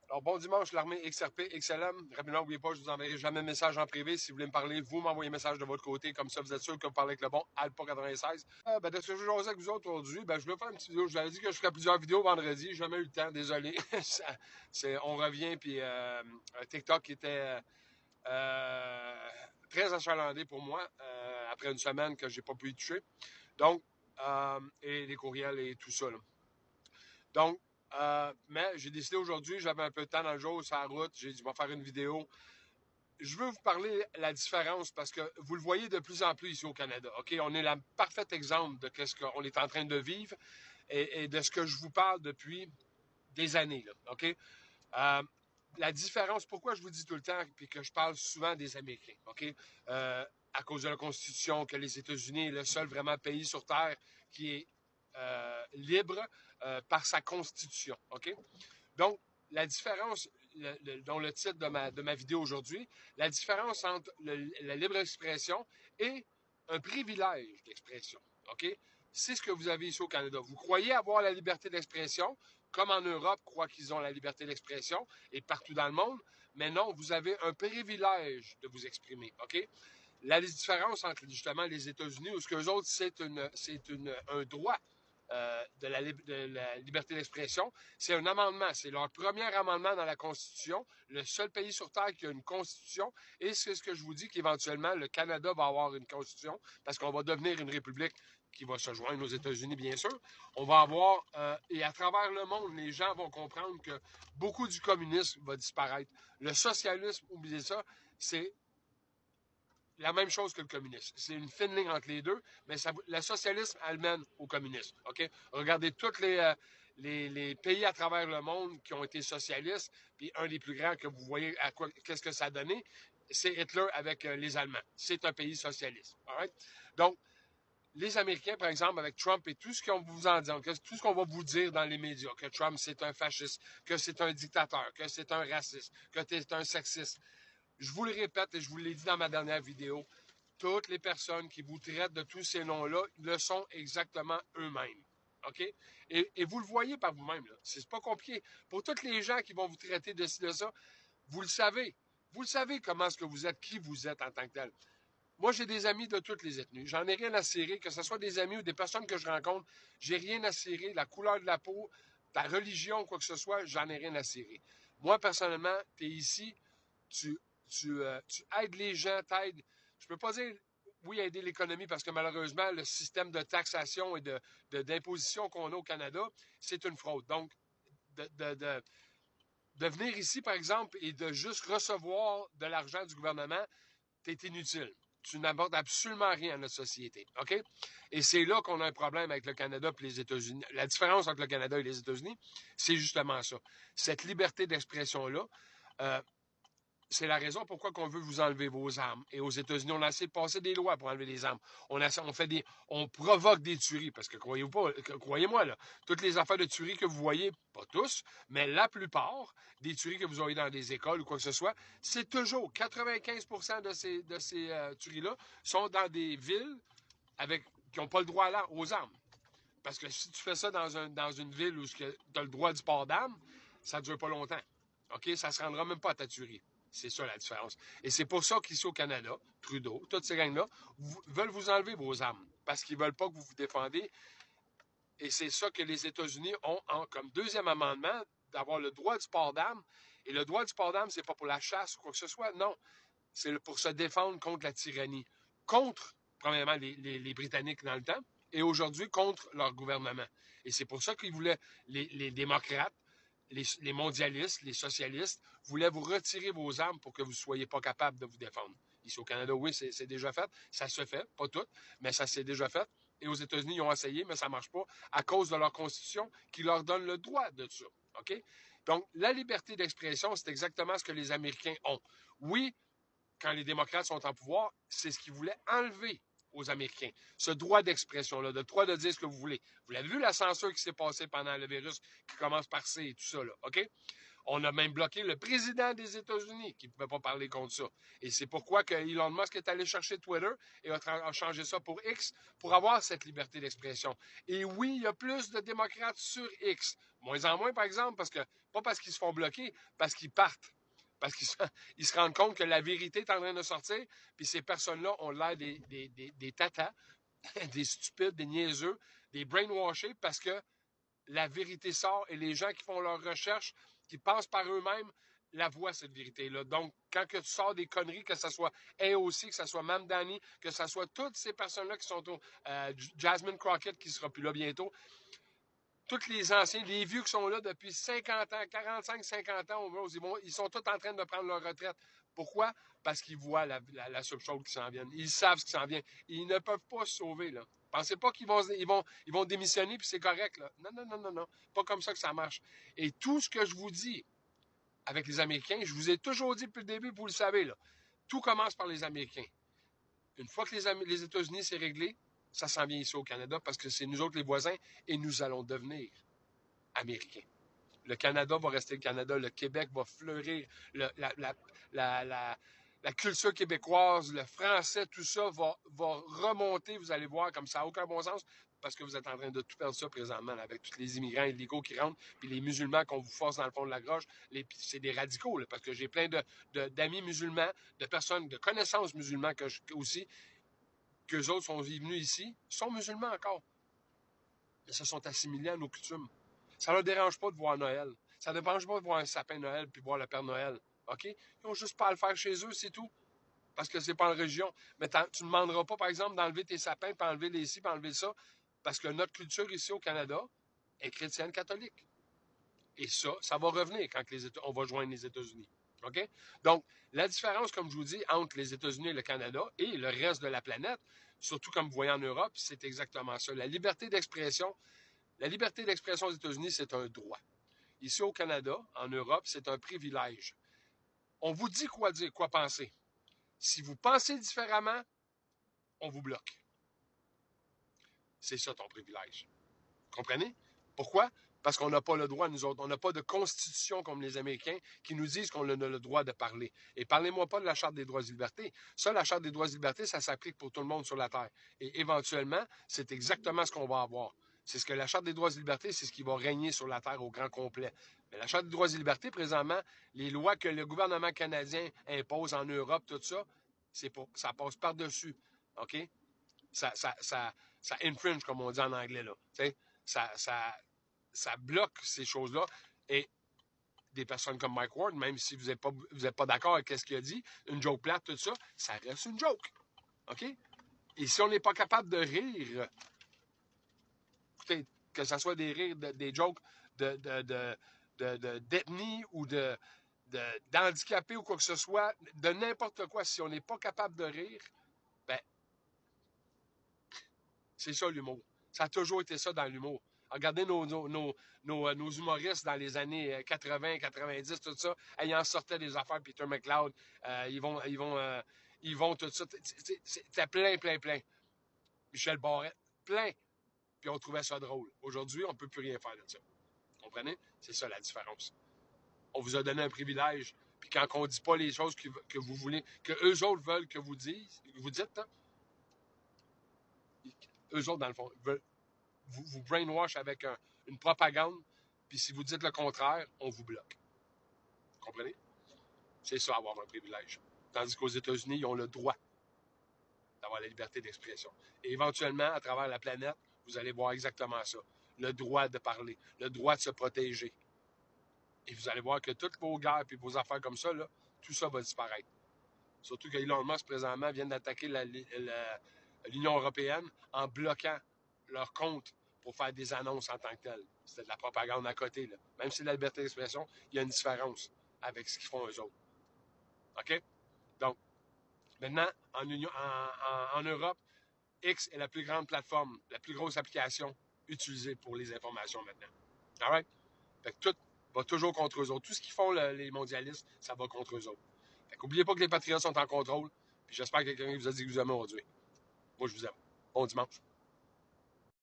Alors, bon dimanche, l'armée XRP, XLM. Rapidement, n'oubliez pas, je vous enverrai jamais de message en privé. Si vous voulez me parler, vous m'envoyez un message de votre côté. Comme ça, vous êtes sûr que vous parlez avec le bon Alpha 96. De ce que je vais jaser avec vous autres aujourd'hui, je vais faire une petite vidéo. Je vous avais dit que je ferais plusieurs vidéos vendredi. J'ai jamais eu le temps, désolé. On revient, puis TikTok était euh, très achalandé pour moi après une semaine que j'ai pas pu y toucher. Donc, et les courriels et tout ça. Là. Donc, mais j'ai décidé aujourd'hui, j'avais un peu de temps dans le jour, sur la route, j'ai dit, je vais faire une vidéo. Je veux vous parler de la différence parce que vous le voyez de plus en plus ici au Canada. OK? On est le parfait exemple de ce qu'on est en train de vivre et de ce que je vous parle depuis des années. Là, OK? La différence, pourquoi je vous dis tout le temps et que je parle souvent des Américains, OK? À cause de la Constitution, que les États-Unis est le seul vraiment pays sur Terre qui est libre par sa Constitution, OK? Donc, la différence, dont le titre de ma vidéo aujourd'hui, la différence entre la libre expression et un privilège d'expression. OK? C'est ce que vous avez ici au Canada. Vous croyez avoir la liberté d'expression, comme en Europe, croient qu'ils ont la liberté d'expression, et partout dans le monde, mais non, vous avez un privilège de vous exprimer. OK? La différence entre justement les États-Unis, où ce qu'eux autres, c'est un droit de la liberté d'expression. C'est un amendement. C'est leur premier amendement dans la Constitution. Le seul pays sur Terre qui a une Constitution. Et c'est ce que je vous dis qu'éventuellement, le Canada va avoir une Constitution parce qu'on va devenir une république qui va se joindre aux États-Unis, bien sûr. On va avoir, et à travers le monde, les gens vont comprendre que beaucoup du communisme va disparaître. Le socialisme, oubliez ça, c'est la même chose que le communisme. C'est une fine ligne entre les deux, mais le socialisme, elle mène au communisme. OK? Regardez tous les pays à travers le monde qui ont été socialistes, puis un des plus grands que vous voyez qu'est-ce que ça a donné, c'est Hitler avec les Allemands. C'est un pays socialiste. Right? Donc, les Américains, par exemple, avec Trump et tout ce qu'on vous en dit, tout ce qu'on va vous dire dans les médias, que Trump c'est un fasciste, que c'est un dictateur, que c'est un raciste, que c'est un sexiste, je vous le répète et je vous l'ai dit dans ma dernière vidéo, toutes les personnes qui vous traitent de tous ces noms-là le sont exactement eux-mêmes. OK? Et vous le voyez par vous-même. C'est pas compliqué. Pour tous les gens qui vont vous traiter de ci, de ça, vous le savez. Vous le savez comment est-ce que vous êtes, qui vous êtes en tant que tel. Moi, j'ai des amis de toutes les ethnies. J'en ai rien à cirer, que ce soit des amis ou des personnes que je rencontre. J'ai rien à cirer. La couleur de la peau, ta religion, quoi que ce soit, j'en ai rien à cirer. Moi, personnellement, tu es ici, tu, tu aides les gens, t'aides. Je peux pas dire, oui, aider l'économie parce que malheureusement, le système de taxation et d'imposition qu'on a au Canada, c'est une fraude. Donc, de, de, de, de venir ici, par exemple, et de juste recevoir de l'argent du gouvernement, tu es inutile. Tu n'apportes absolument rien à notre société. OK? Et c'est là qu'on a un problème avec le Canada et les États-Unis. La différence entre le Canada et les États-Unis, c'est justement ça. Cette liberté d'expression-là, c'est la raison pourquoi on veut vous enlever vos armes. Et aux États-Unis, on a essayé de passer des lois pour enlever les armes. On provoque des tueries parce que croyez-vous pas, croyez-moi là, toutes les affaires de tueries que vous voyez, pas tous, mais la plupart des tueries que vous voyez dans des écoles ou quoi que ce soit, c'est toujours 95% de ces tueries-là sont dans des villes qui n'ont pas le droit aux armes. Parce que si tu fais ça dans une ville où tu as le droit du port d'armes, ça ne dure pas longtemps. OK? Ça ne se rendra même pas à ta tuerie. C'est ça la différence. Et c'est pour ça qu'ici au Canada, Trudeau, toutes ces gangs-là, veulent vous enlever vos armes. Parce qu'ils ne veulent pas que vous vous défendez. Et c'est ça que les États-Unis ont comme deuxième amendement, d'avoir le droit du port d'armes. Et le droit du port d'armes, c'est pas pour la chasse ou quoi que ce soit. Non. C'est pour se défendre contre la tyrannie. Contre, premièrement, les Britanniques dans le temps. Et aujourd'hui, contre leur gouvernement. Et c'est pour ça qu'ils voulaient, les démocrates, les mondialistes, les socialistes, voulaient vous retirer vos armes pour que vous ne soyez pas capable de vous défendre. Ici au Canada, oui, c'est déjà fait. Ça se fait, pas tout, mais ça s'est déjà fait. Et aux États-Unis, ils ont essayé, mais ça ne marche pas à cause de leur constitution qui leur donne le droit de ça. OK? Donc, la liberté d'expression, c'est exactement ce que les Américains ont. Oui, quand les démocrates sont en pouvoir, c'est ce qu'ils voulaient enlever aux Américains. Ce droit d'expression-là, le droit de dire ce que vous voulez. Vous l'avez vu, la censure qui s'est passée pendant le virus, qui commence par C et tout ça, là, OK? On a même bloqué le président des États-Unis qui ne pouvait pas parler contre ça. Et c'est pourquoi que Elon Musk est allé chercher Twitter et a changé ça pour X pour avoir cette liberté d'expression. Et oui, il y a plus de démocrates sur X. Moins en moins, par exemple, pas parce qu'ils se font bloquer, parce qu'ils partent. Parce qu'ils ils se rendent compte que la vérité est en train de sortir, puis ces personnes-là ont l'air des tatas, des stupides, des niaiseux, des brainwashés, parce que la vérité sort et les gens qui font leurs recherches, qui passent par eux-mêmes, la voient, cette vérité-là. Donc, quand que tu sors des conneries, que ce soit AOC, que ce soit Mme Danny, que ce soit toutes ces personnes-là qui sont au Jasmine Crockett, qui sera plus là bientôt, tous les anciens, les vieux qui sont là depuis 50 ans, 45, 50 ans, ils sont tous en train de prendre leur retraite. Pourquoi? Parce qu'ils voient la soupe chaude qui s'en vient. Ils savent ce qui s'en vient. Ils ne peuvent pas se sauver, là. Pensez pas qu'ils vont démissionner puis c'est correct, là. Non, non, non, non, non. Pas comme ça que ça marche. Et tout ce que je vous dis avec les Américains, je vous ai toujours dit depuis le début, vous le savez, là. Tout commence par les Américains. Une fois que les États-Unis, c'est réglé, ça s'en vient ici au Canada parce que c'est nous autres les voisins et nous allons devenir américains. Le Canada va rester le Canada, le Québec va fleurir, la culture québécoise, le français, tout ça va remonter, vous allez voir, comme ça n'a aucun bon sens, parce que vous êtes en train de tout perdre ça présentement, là, avec tous les immigrants illégaux qui rentrent, puis les musulmans qu'on vous force dans le fond de la gorge. C'est des radicaux, là, parce que j'ai plein d'amis musulmans, de personnes, de connaissances musulmans aussi, qu'eux autres sont venus ici, sont musulmans encore, mais se sont assimilés à nos coutumes. Ça ne leur dérange pas de voir Noël. Ça ne dérange pas de voir un sapin Noël puis voir le Père Noël. OK? Ils n'ont juste pas à le faire chez eux, c'est tout. Parce que c'est pas en région. Mais tu ne demanderas pas, par exemple, d'enlever tes sapins, puis enlever les ci, puis enlever ça. Parce que notre culture ici au Canada est chrétienne catholique. Et ça va revenir quand on va joindre les États-Unis. OK? Donc, la différence, comme je vous dis, entre les États-Unis et le Canada et le reste de la planète, surtout comme vous voyez en Europe, c'est exactement ça. La liberté d'expression aux États-Unis, c'est un droit. Ici au Canada, en Europe, c'est un privilège. On vous dit quoi dire, quoi penser. Si vous pensez différemment, on vous bloque. C'est ça ton privilège. Comprenez? Pourquoi? Parce qu'on n'a pas le droit, nous autres. On n'a pas de constitution comme les Américains qui nous disent qu'on a le droit de parler. Et parlez-moi pas de la Charte des droits et libertés. Ça, la Charte des droits et libertés, ça s'applique pour tout le monde sur la Terre. Et éventuellement, c'est exactement ce qu'on va avoir. C'est ce que la Charte des droits et libertés, c'est ce qui va régner sur la Terre au grand complet. Mais la Charte des droits et libertés, présentement, les lois que le gouvernement canadien impose en Europe, tout ça, ça passe par-dessus. OK? Ça infringe, comme on dit en anglais, là. Ça, ça, ça bloque ces choses-là. Et des personnes comme Mike Ward, même si vous n'êtes pas d'accord avec ce qu'il a dit, une joke plate, tout ça, ça reste une joke. OK? Et si on n'est pas capable de rire, écoutez, que ce soit des rires, des jokes d'ethnie ou d'handicapés ou quoi que ce soit, de n'importe quoi, si on n'est pas capable de rire, ben, c'est ça l'humour. Ça a toujours été ça dans l'humour. Regardez nos humoristes dans les années 80, 90, tout ça. Ils en sortaient des affaires, Peter McLeod, ils vont tout ça. C'était plein, plein, plein. Michel Barrette, plein. Puis on trouvait ça drôle. Aujourd'hui, on ne peut plus rien faire de ça. Vous comprenez? C'est ça la différence. On vous a donné un privilège. Puis quand on ne dit pas les choses que vous voulez, que eux autres veulent que vous dites, hein, eux autres, dans le fond, veulent vous brainwash avec une propagande, puis si vous dites le contraire, on vous bloque. Vous comprenez? C'est ça, avoir un privilège. Tandis qu'aux États-Unis, ils ont le droit d'avoir la liberté d'expression. Et éventuellement, à travers la planète, vous allez voir exactement ça. Le droit de parler, le droit de se protéger. Et vous allez voir que toutes vos guerres et vos affaires comme ça, là, tout ça va disparaître. Surtout que Elon Musk, présentement, vient d'attaquer l'Union européenne en bloquant leur compte pour faire des annonces en tant que telles. C'était de la propagande à côté. Là. Même si c'est de la liberté d'expression, il y a une différence avec ce qu'ils font eux autres. OK? Donc, maintenant, en Europe, X est la plus grande plateforme, la plus grosse application utilisée pour les informations maintenant. All right? Fait que tout va toujours contre eux autres. Tout ce qu'ils font, les mondialistes, ça va contre eux autres. Fait qu'oubliez pas que les patriotes sont en contrôle. Puis j'espère que quelqu'un vous a dit que vous aimez aujourd'hui. Moi, je vous aime. Bon dimanche.